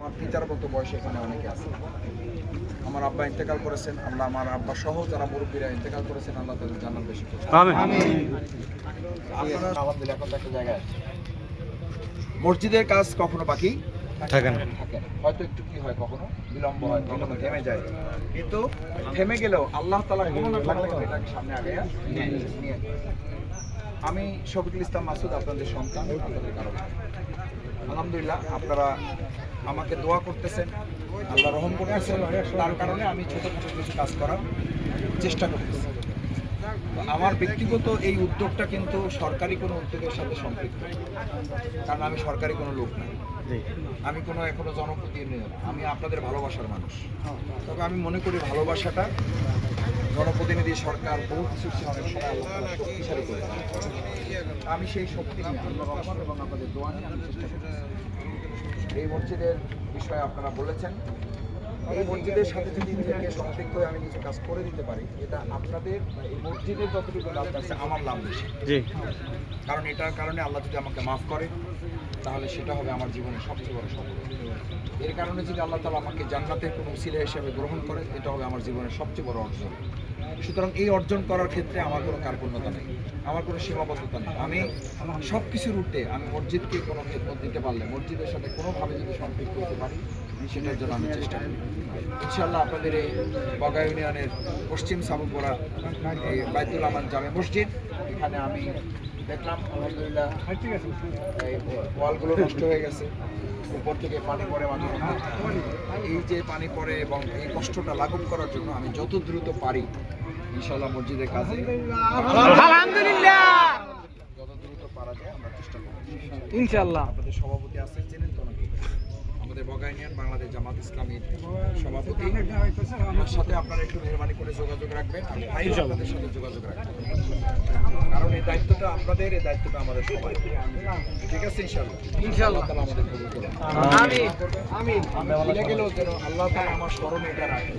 আমার পিতার মতো বয়সে এখানে অনেকে আছে। আমার আব্বা ইন্তেকাল করেছেন, আল্লাহ আমার আব্বা সহ যারা মুরব্বীরা ইন্তেকাল করেছেন, আল্লাহ তাদের জান্নাত বেশি করুন। আপনারা আলহামদুলিল্লাহ এখন তো একটা জায়গায় আছে। মসজিদের কাজ কখনো বাকি থাকে না, হয়তো একটু কি হয়, কখনো বিলম্ব হয়, কখনো থেমে যায়, কিন্তু থেমে গেলেও আল্লাহ তাআলা কোনো না কোনো এটাকে সামনে আগে নিয়ে। আমি শফিকুল ইসলাম মাসুদ, আপনাদের সন্তান, আপনাদের কারণ আলহামদুলিল্লাহ আপনারা আমাকে দোয়া করতেছেন, আল্লাহ রহম করতেছেন, তার কারণে আমি ছোট ছোট কিছু কাজ করার চেষ্টা করতেছি। আমার ব্যক্তিগত এই উদ্যোগটা কিন্তু সরকারি কোনো উদ্যোগের সাথে সম্পৃক্ত, কারণ আমি সরকারি কোনো লোক না, আমি কোনো এখনো জনপ্রতিনিধি না, আমি আপনাদের ভালোবাসার মানুষ। তবে আমি মনে করি ভালোবাসাটা জনপ্রতিনিধি, সরকার বহু কিছু অনেক সময় আল্লাহ তাআলা শক্তিশালী করে। আমি সেই শক্তি নিয়ে আল্লাহর রহমত এবং আপনাদের দোয়া নিয়ে আমি চেষ্টা করছি। এই মসজিদের বিষয়ে আপনারা বলেছেন, এই মসজিদের সাথে যদি থেকে সম্পৃক্ত হয়ে আমি কিছু কাজ করে দিতে পারি, এটা আপনাদের এই মসজিদের যতটুকু লাভ আছে আমার লাভ বেশি। কারণ এটার কারণে আল্লাহ যদি আমাকে মাফ করে, তাহলে সেটা হবে আমার জীবনের সবচেয়ে বড় সফলতা। এর কারণে যদি আল্লাহ তাআলা আমাকে জান্নাতের কোনো উসিলা হিসেবে গ্রহণ করে, এটা হবে আমার জীবনের সবচেয়ে বড় অর্জন। সুতরাং এই অর্জন করার ক্ষেত্রে আমার কোনো কার্পণ্যতা নেই, আমার কোনো সীমাবদ্ধতা নেই। আমি সব কিছুর ঊর্ধ্বে আমি মসজিদকে কোনো খেদমত দিতে পারলে, মসজিদের সাথে কোনোভাবে যদি সম্পৃক্ত হতে পারি, সেটার জন্য আমি চেষ্টা করি। ইনশাআল্লাহ আপনাদের এই বগা ইউনিয়নের পশ্চিম সাবুপাড়া এই বাইতুল আমান জামে মসজিদ, এখানে আমি দেখলাম আলহামদুলিল্লাহ এই ওয়ালগুলো নষ্ট হয়ে গেছে, উপর থেকে পানি পড়ে মাঝে মধ্যে। এই যে পানি পড়ে এবং এই কষ্টটা লাঘব করার জন্য আমি যত দ্রুত পারি ইনশাআল্লাহ মসজিদের কাজে আলহামদুলিল্লাহ যত দ্রুত পারা যায় আমরা চেষ্টা করব ইনশাআল্লাহ। আপনাদের সভাপতি আছেন, চেনেন তো নাকি? আমাদের বগা ইউনিয়ন বাংলাদেশ জামাত ইসলামীর সভাপতি, আমার সাথে আপনারা একটু মেহরবানি করে যোগাযোগ রাখবেন, আমি আপনাদের সাথে যোগাযোগ রাখবেন, কারণ এই দায়িত্বটা আপনাদের, এই দায়িত্বটা আমাদের সবাই। ঠিক আছে ইনশাআল্লাহ, ইনশাআল্লাহ তাআলা আমাদের কবুল করুন। আমিন আমিন। আমি ভুলে গেলেও যেন আল্লাহ তাআলা আমার স্মরণে এটা রাখেন।